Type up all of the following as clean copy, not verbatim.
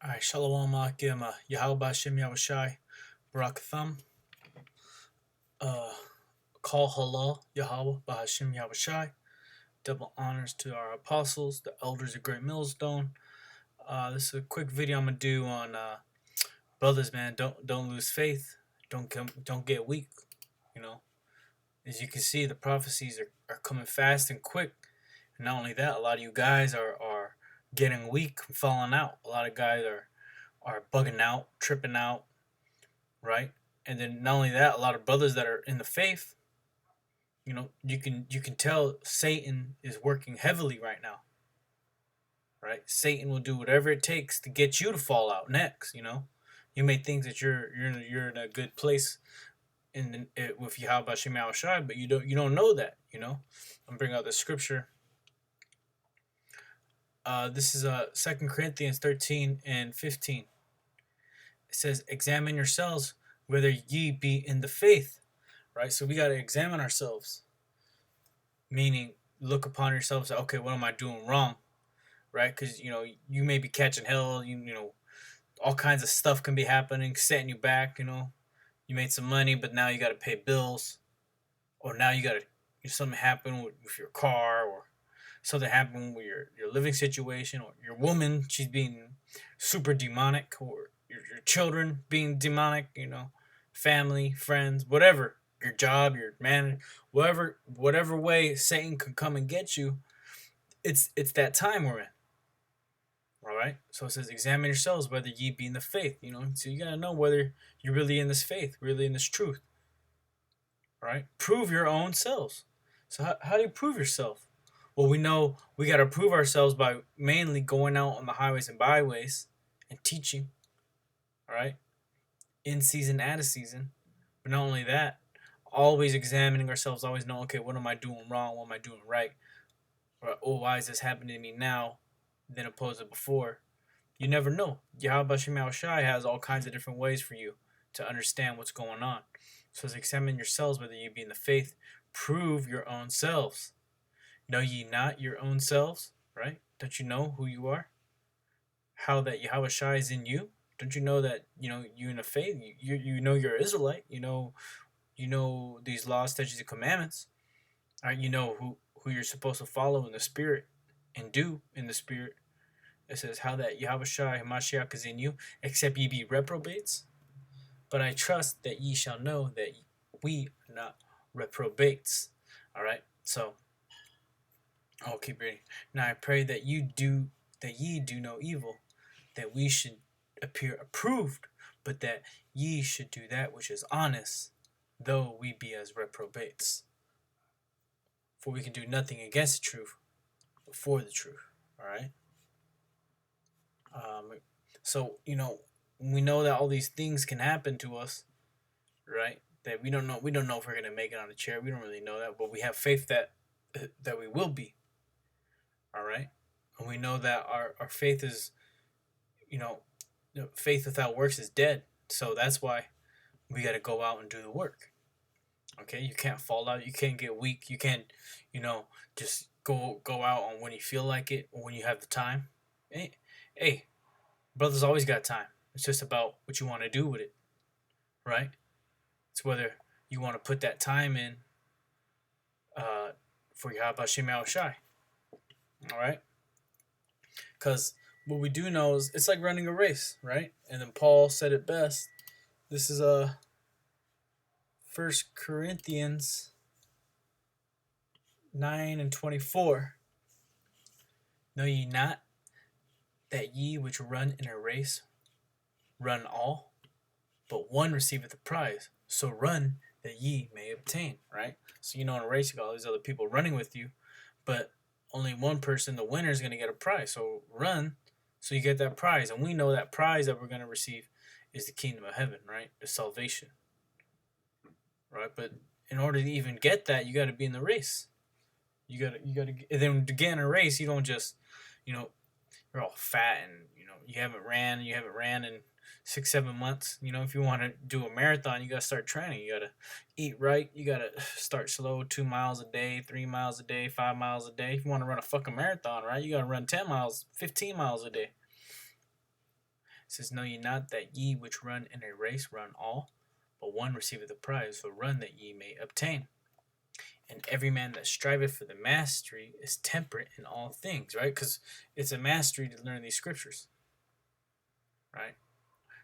Alright, Shalom Akim, Yahweh Hashem Yahushai, Barakatham, uh, Call Halal, Yahweh Bahashem Yahushai, double honors to our apostles, the elders of Great Millstone. This is a quick video I'm gonna do on brothers, man. Don't lose faith. Don't get weak. You know, as you can see, the prophecies are coming fast and quick. And not only that, a lot of you guys are getting weak, falling out. A lot of guys are bugging out, tripping out, right? And then not only that, a lot of brothers that are in the faith, you can tell Satan is working heavily right now, right? Satan will do whatever it takes to get you to fall out next. You may think that you're in a good place with Yahweh Shem Shai, but you don't know that. I'm bringing out the scripture. This is 2 Corinthians 13 and 15. It says, "Examine yourselves whether ye be in the faith." Right? So we got to examine ourselves, meaning look upon yourself and say, okay, what am I doing wrong? Right? Because, you may be catching hell, all kinds of stuff can be happening, setting you back, you made some money, but now you got to pay bills, or now you got to, something happened with your car, or something happened with your living situation, or your woman, she's being super demonic, or your children being demonic, family, friends, whatever, your job, your man, whatever way Satan can come and get you, it's that time we're in. All right. So it says, examine yourselves whether ye be in the faith. So you gotta know whether you're really in this faith, really in this truth. All right. Prove your own selves. So how do you prove yourself? Well, we know we gotta prove ourselves by mainly going out on the highways and byways and teaching. All right. In season, out of season. But not only that, always examining ourselves, always know, okay, what am I doing wrong? What am I doing right? Or, oh, why is this happening to me now than opposed to before? You never know. Yahweh Shemel Shai has all kinds of different ways for you to understand what's going on. So examine yourselves whether you be in the faith. Prove your own selves. Know ye not your own selves, right? Don't you know who you are? How that Yahweh Shai is in you? Don't you know that, you in the faith, you know you're an Israelite, you know these laws, statutes, and commandments. Right? You know who you're supposed to follow in the spirit and do in the spirit. It says, how that Yahweh Shai Hamashiach is in you, except ye be reprobates. But I trust that ye shall know that we are not reprobates. All right. So I'll keep reading. Now I pray that ye do no evil, that we should appear approved, but that ye should do that which is honest, though we be as reprobates. For we can do nothing against the truth, but for the truth. All right. So we know that all these things can happen to us, right? That we don't know if we're gonna make it on the chair. We don't really know that, but we have faith that we will be. All right, and we know that our faith is, faith without works is dead. So that's why we got to go out and do the work. Okay, you can't fall out. You can't get weak. You can't, just go out on when you feel like it or when you have the time. Hey, brother's always got time. It's just about what you want to do with it, right? It's whether you want to put that time in for Yahweh Shem Shai. All right? Because what we do know is it's like running a race, right? And then Paul said it best. This is 1 Corinthians 9 and 24. Know ye not that ye which run in a race run all, but one receiveth the prize. So run that ye may obtain, right? So in a race you got all these other people running with you, but only one person, the winner, is going to get a prize. So run so you get that prize. And we know that prize that we're going to receive is the kingdom of heaven, right? The salvation, right? But in order to even get that, you got to be in the race. You got to, and then to get in a race, you don't just, you're all fat and, you haven't ran in 6-7 months. If you want to do a marathon, you got to start training. You got to eat right. You got to start slow, 2 miles a day, 3 miles a day, 5 miles a day. If you want to run a fucking marathon, right, you got to run 10 miles, 15 miles a day. says, know ye not that ye which run in a race run all, but one receiveth the prize? So run that ye may obtain. And every man that striveth for the mastery is temperate in all things, right? Because it's a mastery to learn these scriptures, right?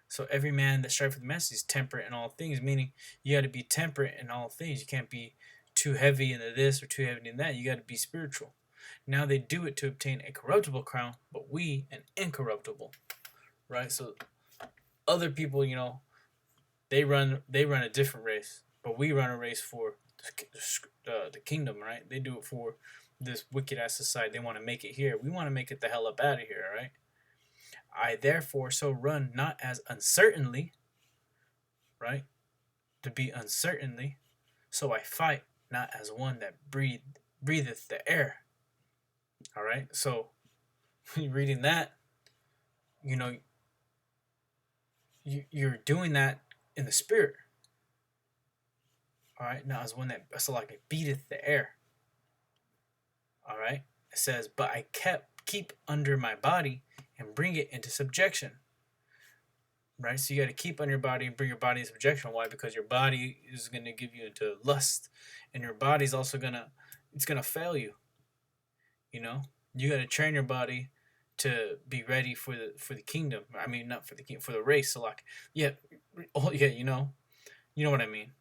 So every man that striveth for the mastery is temperate in all things, meaning you got to be temperate in all things. You can't be too heavy into this or too heavy in that. You got to be spiritual. Now they do it to obtain a corruptible crown, but we an incorruptible, right? So other people, they run a different race, but we run a race for the kingdom, right? They do it for this wicked ass society. They want to make it here. We want to make it the hell up out of here, right? I therefore so run, not as uncertainly, right? To be uncertainly. So I fight, not as one that breatheth the air. All right. So reading that, you're doing that in the spirit. All right. Now as one that so like it beateth the air. All right. It says, but I keep under my body and bring it into subjection. Right? So you got to keep on your body and bring your body into subjection. Why? Because your body is going to give you into lust, and your body's also it's going to fail you. You got to train your body to be ready for the kingdom. I mean, not for the kingdom, for the race. So like, yeah, you know what I mean.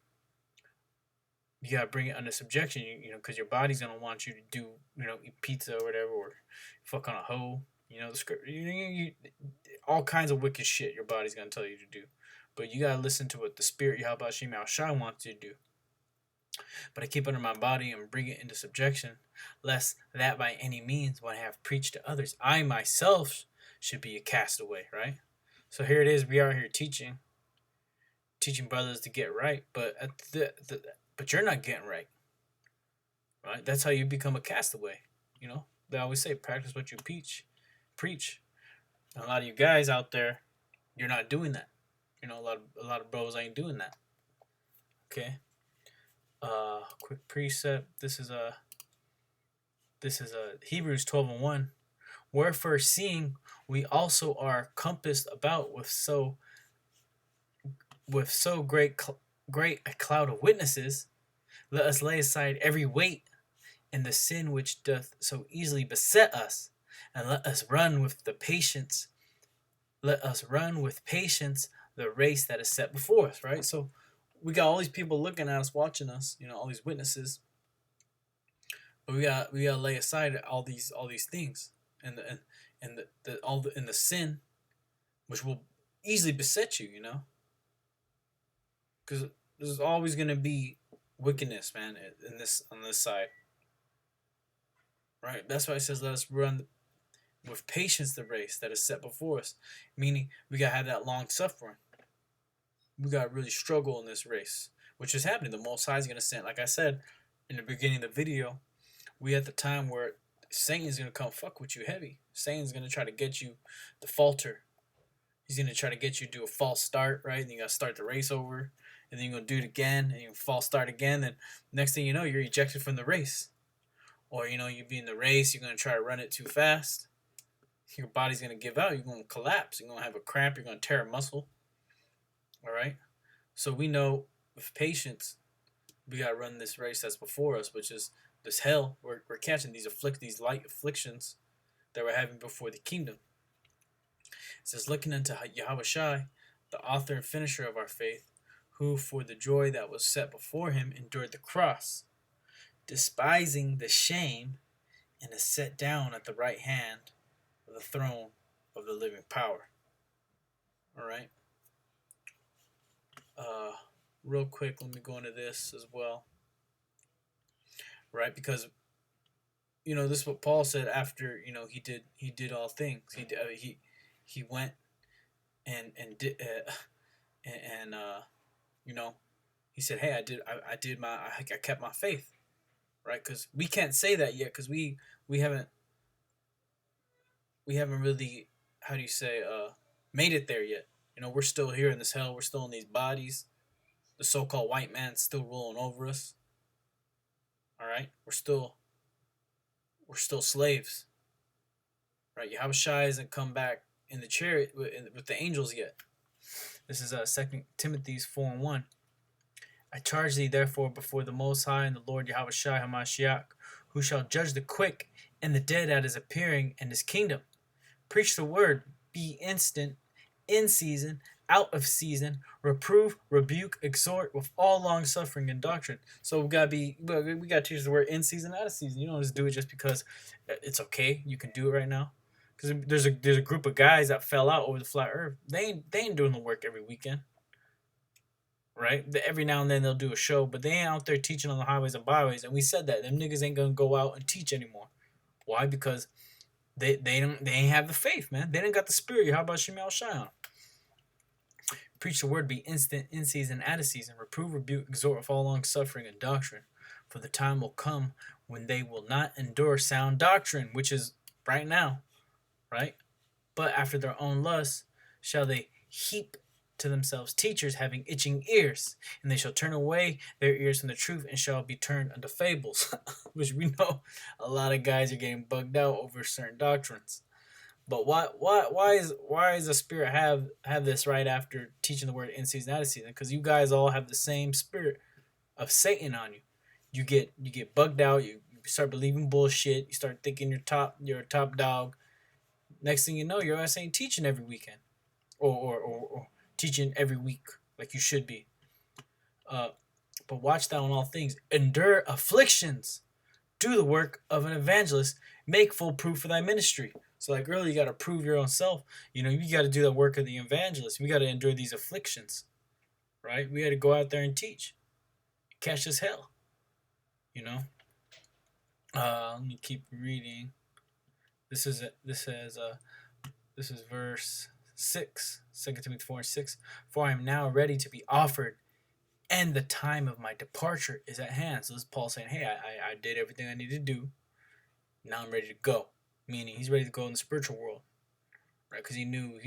You got to bring it under subjection, because your body's going to want you to do, eat pizza or whatever, or fuck on a hoe. The script, all kinds of wicked shit your body's going to tell you to do. But you got to listen to what the Spirit, Yahweh Hashem Shai, wants you to do. But I keep under my body and bring it into subjection, lest that by any means, when I have preached to others, I myself should be a castaway, right? So here it is, we are here teaching brothers to get right, but but you're not getting right, right? That's how you become a castaway. They always say, practice what you preach. A lot of you guys out there, you're not doing that. A lot of bros ain't doing that. Okay. Quick precept. This is a Hebrews 12:1. Wherefore, seeing we also are compassed about with so great a cloud of witnesses, let us lay aside every weight and the sin which doth so easily beset us, and let us run with patience the race that is set before us, right? So we got all these people looking at us, watching us, all these witnesses. But we got to lay aside all these things and the sin which will easily beset you, because there's always going to be wickedness, man, on this side. Right? That's why it says, let us run with patience the race that is set before us. Meaning, we got to have that long suffering. We got to really struggle in this race, which is happening. The Most High is going to send, like I said in the beginning of the video, we at the time where Satan's going to come fuck with you heavy. Satan's going to try to get you to falter. He's going to try to get you to do a false start, right? And you got to start the race over. And then you're going to do it again, and you false start again. Then next thing you know, you're ejected from the race. Or, you be in the race, you're going to try to run it too fast. Your body's going to give out. You're going to collapse. You're going to have a cramp. You're going to tear a muscle. All right? So we know with patience, we got to run this race that's before us, which is this hell. We're catching these light afflictions that we're having before the kingdom. It says, looking unto Yahweh Shai, the author and finisher of our faith, who for the joy that was set before him endured the cross, despising the shame, and is set down at the right hand of the throne of the living power. All right. Real quick, let me go into this as well. Right, because this is what Paul said after he did all things. He went and did he said, hey, I kept my faith, right? Because we can't say that yet, because we haven't really, how do you say, made it there yet. We're still here in this hell. We're still in these bodies. The so-called white man's still ruling over us. All right, we're still slaves, right? Yahweh Shai hasn't come back in the chariot with the angels yet. This is 2 Timothy 4:1. I charge thee therefore before the Most High and the Lord Yahweh Shai HaMashiach, who shall judge the quick and the dead at his appearing and his kingdom. Preach the word, be instant, in season, out of season, reprove, rebuke, exhort with all long suffering and doctrine. So we gotta teach the word in season, out of season. You don't just do it just because it's okay. You can do it right now. Because there's a group of guys that fell out over the flat earth. They ain't doing the work every weekend. Right? Every now and then they'll do a show, but they ain't out there teaching on the highways and byways. And we said that them niggas ain't gonna go out and teach anymore. Why? Because they ain't have the faith, man. They didn't got the spirit. How about Shemal Shai? Preach the word, be instant, in season, out of season. Reprove, rebuke, exhort with all long suffering and doctrine. For the time will come when they will not endure sound doctrine, which is right now, right? But after their own lusts shall they heap to themselves teachers having itching ears, and they shall turn away their ears from the truth and shall be turned unto fables, which we know a lot of guys are getting bugged out over certain doctrines. But why is the spirit have this right after teaching the word in season, out of season? Because you guys all have the same spirit of Satan on you. You get bugged out. You start believing bullshit. You start thinking you're a top dog. Next thing you know, your ass ain't teaching every weekend, or teaching every week like you should be. But watch thou in all things, endure afflictions, do the work of an evangelist, make full proof of thy ministry. So like earlier, you got to prove your own self. You got to do the work of the evangelist. We got to endure these afflictions, right? We got to go out there and teach, catch as hell. Let me keep reading. This is verse 6, 2 Timothy 4:6. For I am now ready to be offered, and the time of my departure is at hand. So this is Paul saying, hey, I did everything I needed to do. Now I'm ready to go. Meaning he's ready to go in the spiritual world, right? Because he knew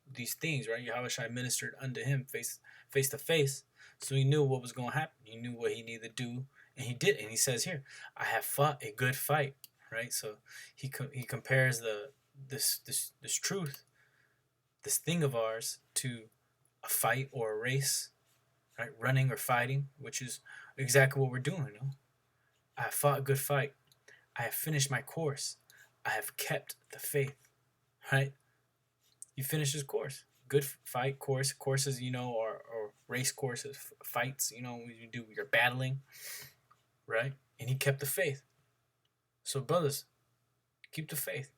these things, right? Yahweh Shai ministered unto him face to face. So he knew what was going to happen. He knew what he needed to do, and he did. And he says here, I have fought a good fight, right? So he compares this truth, this thing of ours, to a fight or a race, right? Running or fighting, which is exactly what we're doing. I have fought a good fight. I have finished my course. I have kept the faith, right? You finish this course. Good fight course. Courses, or race courses, fights, you're battling, right? And he kept the faith. So brothers, keep the faith,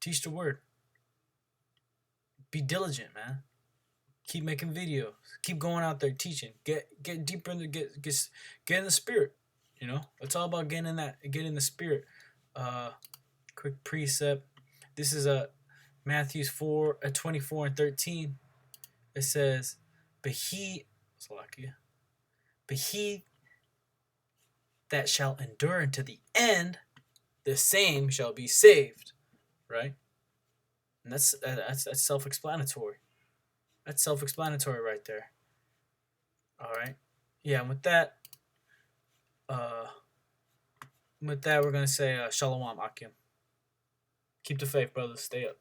teach the word. Be diligent, man. Keep making videos. Keep going out there teaching. Get deeper in get in the spirit. It's all about getting in the spirit. Quick precept. This is Matthew 4:24 and 13. It says, but he that shall endure unto the end, the same shall be saved. Right? And that's self-explanatory. That's self-explanatory right there. All right. Yeah. And with that, we're gonna say Shalom Akim. Keep the faith, brothers. Stay up.